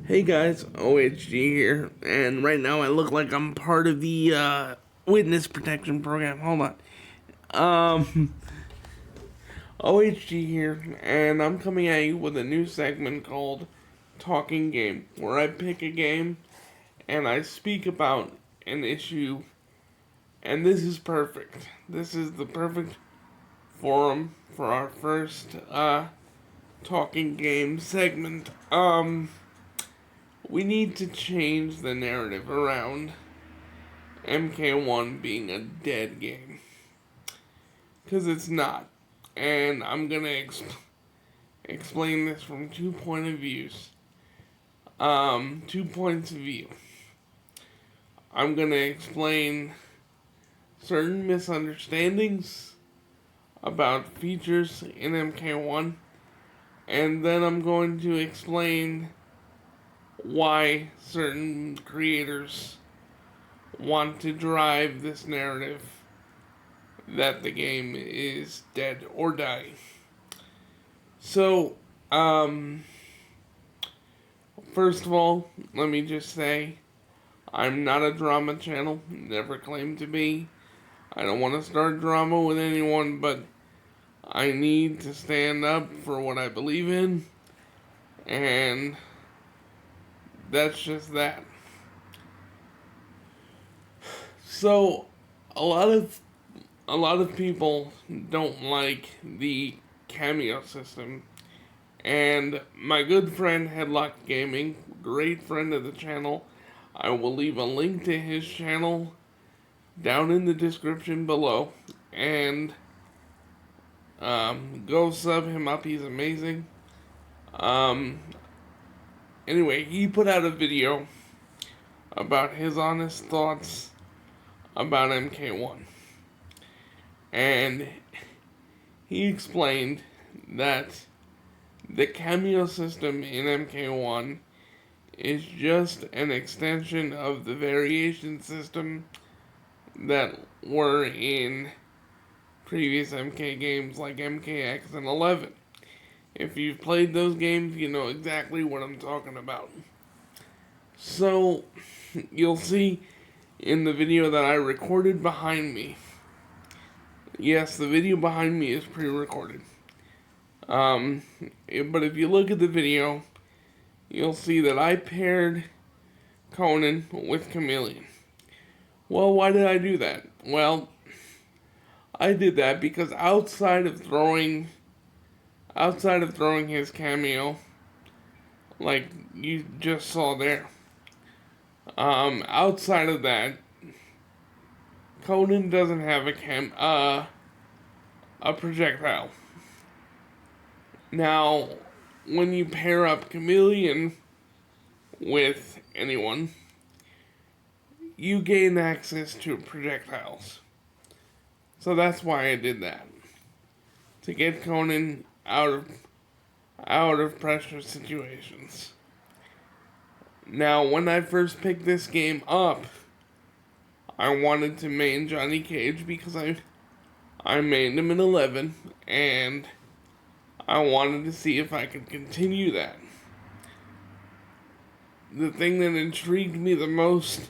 Hey guys, OHG here, and right now I look like I'm part of the witness protection program. Hold on. OHG here, and I'm coming at you with a new segment called Talking Game, where I pick a game and I speak about an issue, and this is perfect. This is the perfect forum for our first Talking Game segment. We need to change the narrative around MK1 being a dead game. Because it's not. And I'm going to explain this from 2 points of view. I'm going to explain certain misunderstandings about features in MK1. And then I'm going to explain why certain creators want to drive this narrative that the game is dead or dying. So, first of all, let me just say, I'm not a drama channel, never claimed to be. I don't want to start drama with anyone, but I need to stand up for what I believe in, and that's just that. So, a lot of people don't like the cameo system, and my good friend Headlock Gaming, great friend of the channel, I will leave a link to his channel down in the description below, and go sub him up, he's amazing. Anyway, he put out a video about his honest thoughts about MK1. And he explained that the cameo system in MK1 is just an extension of the variation system that were in previous MK games like MKX and 11. If you've played those games, you know exactly what I'm talking about. So, you'll see in the video that I recorded behind me. Yes, the video behind me is pre-recorded. But if you look at the video, you'll see that I paired Conan with Chameleon. Well, why did I do that? Well, I did that because outside of throwing his cameo, like you just saw there, outside of that, Conan doesn't have a projectile. Now, when you pair up Chameleon with anyone, you gain access to projectiles. So that's why I did that. To get Conan out of pressure situations. Now, when I first picked this game up, I wanted to main Johnny Cage because I mained him in 11, and I wanted to see if I could continue that. The thing that intrigued me the most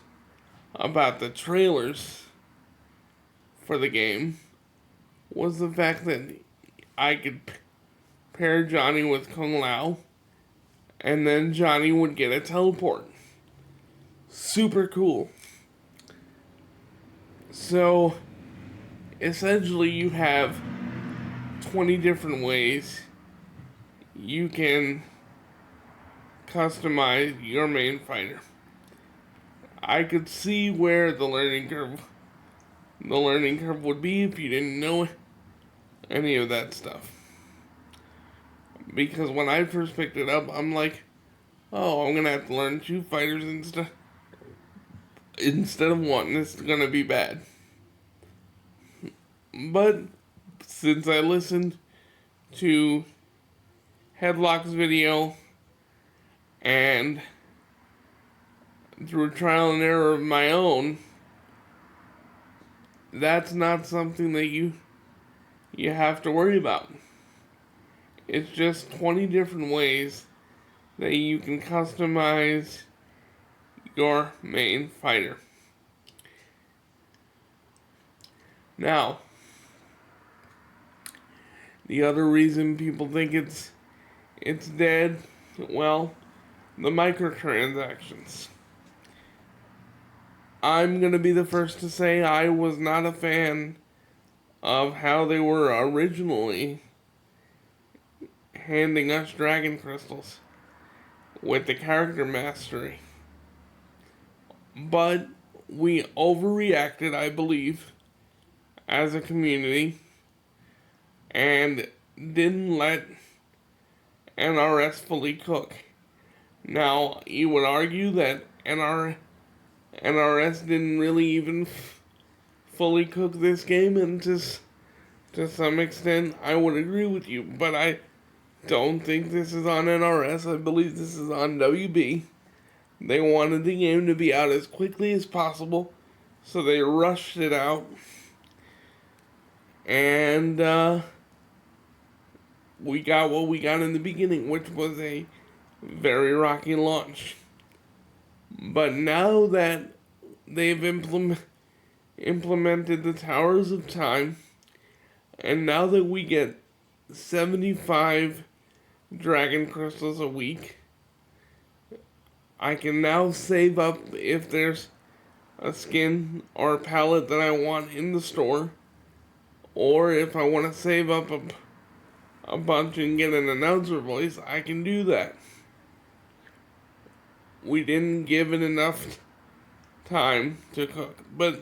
about the trailers for the game was the fact that I could pair Johnny with Kung Lao, and then Johnny would get a teleport. Super cool. So, essentially you have 20 different ways you can customize your main fighter. I could see where the learning curve would be if you didn't know any of that stuff. Because when I first picked it up, I'm like, oh, I'm gonna have to learn 2 fighters instead of 1. This is gonna be bad. But since I listened to Headlock's video and through trial and error of my own, that's not something that you have to worry about. It's just 20 different ways that you can customize your main fighter. Now, the other reason people think it's dead, well, the microtransactions. I'm gonna be the first to say I was not a fan of how they were originally handing us dragon crystals with the character mastery. But we overreacted, I believe, as a community, and didn't let NRS fully cook. Now, you would argue that NRS didn't really even fully cook this game, and to some extent, I would agree with you, but I don't think this is on NRS. I believe this is on WB. They wanted the game to be out as quickly as possible, so they rushed it out. And we got what we got in the beginning, which was a very rocky launch. But now that they've implemented the Towers of Time, and now that we get 75 Dragon Crystals a week, I can now save up if there's a skin or a palette that I want in the store, or if I want to save up a bunch and get an announcer voice, I can do that. We didn't give it enough time to cook, but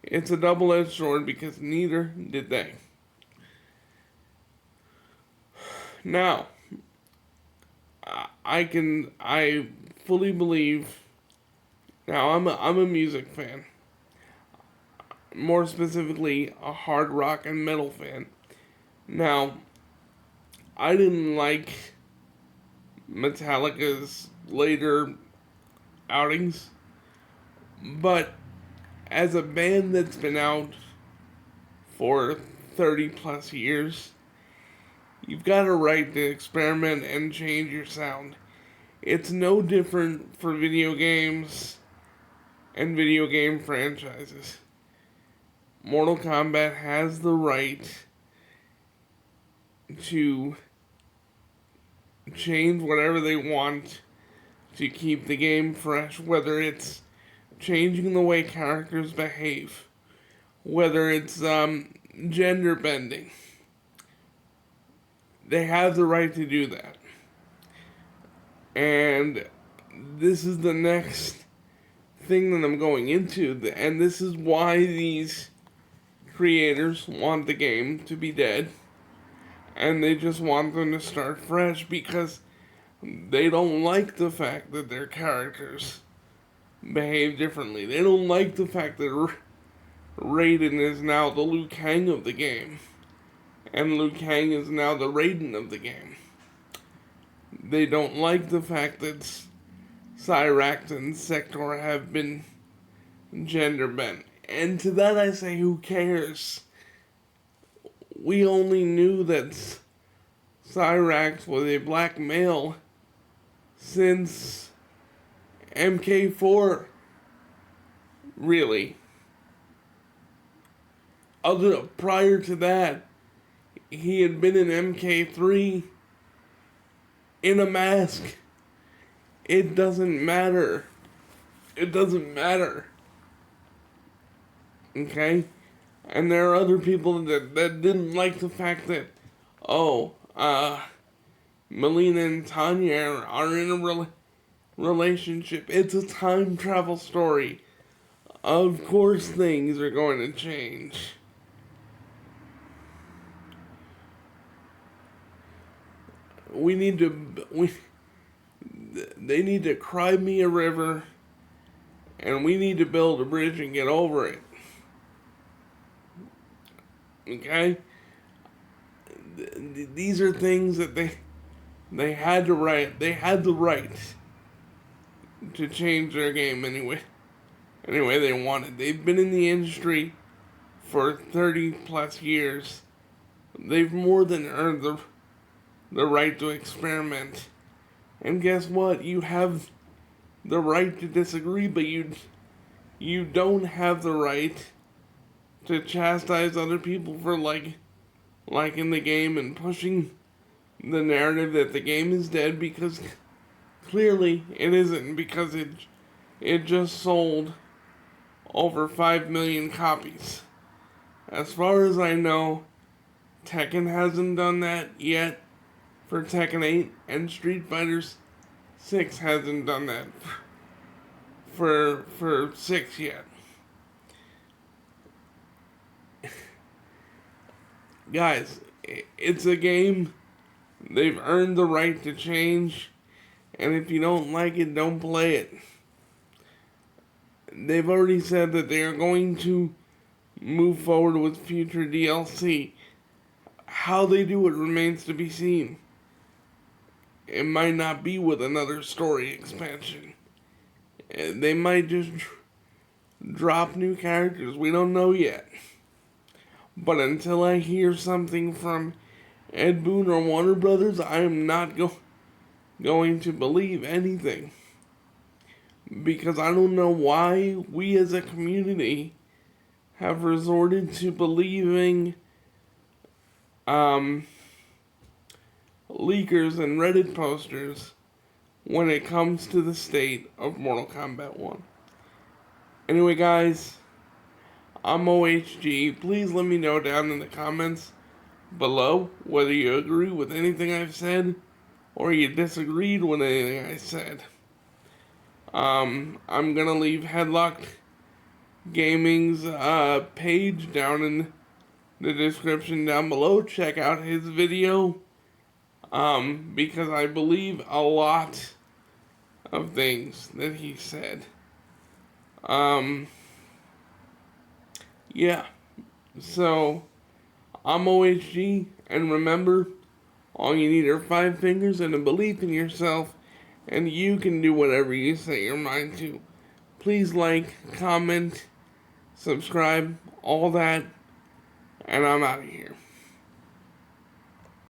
it's a double-edged sword because neither did they. Now, I fully believe. Now, I'm a music fan. More specifically, a hard rock and metal fan. Now, I didn't like Metallica's later outings, but as a band that's been out for 30 plus years, you've got a right to experiment and change your sound. It's no different for video games and video game franchises. Mortal Kombat has the right to change whatever they want to keep the game fresh, whether it's changing the way characters behave, whether it's gender bending. They have the right to do that. And this is the next thing that I'm going into, and this is why these creators want the game to be dead, and they just want them to start fresh because they don't like the fact that their characters behave differently. They don't like the fact that Raiden is now the Liu Kang of the game, and Liu Kang is now the Raiden of the game. They don't like the fact that Cyrax and Sector have been gender bent. And to that I say, who cares? We only knew that Cyrax was a black male since MK4. Really. Prior to that, he had been in MK3 in a mask. It doesn't matter. It doesn't matter. Okay? And there are other people that didn't like the fact that, Melina and Tanya are in a relationship. It's a time travel story. Of course things are going to change. They need to cry me a river, and we need to build a bridge and get over it. Okay? These are things that they had to write. They had the right to change their game anyway they wanted. They've been in the industry for 30 plus years. They've more than earned the right to experiment And guess what? You have the right to disagree, but you don't have the right to chastise other people for liking the game and pushing the narrative that the game is dead, because clearly it isn't, because it just sold over 5 million copies. As far as I know, Tekken hasn't done that yet for Tekken 8, and Street Fighter 6 hasn't done that for 6 yet. Guys, it's a game. They've earned the right to change, and if you don't like it, don't play it. They've already said that they are going to move forward with future DLC. How they do it remains to be seen. It might not be with another story expansion. They might just drop new characters. We don't know yet. But until I hear something from Ed Boon or Warner Brothers, I am not going to believe anything. Because I don't know why we as a community have resorted to believing leakers and Reddit posters when it comes to the state of Mortal Kombat 1. Anyway, guys, I'm OHG. Please let me know down in the comments below whether you agree with anything I've said or you disagreed with anything I said. I'm gonna leave Headlocked Gaming's page down in the description down below. Check out his video, because I believe a lot of things that he said. Yeah. So, I'm OHG, and remember, all you need are 5 fingers and a belief in yourself, and you can do whatever you set your mind to. Please like, comment, subscribe, all that, and I'm out of here.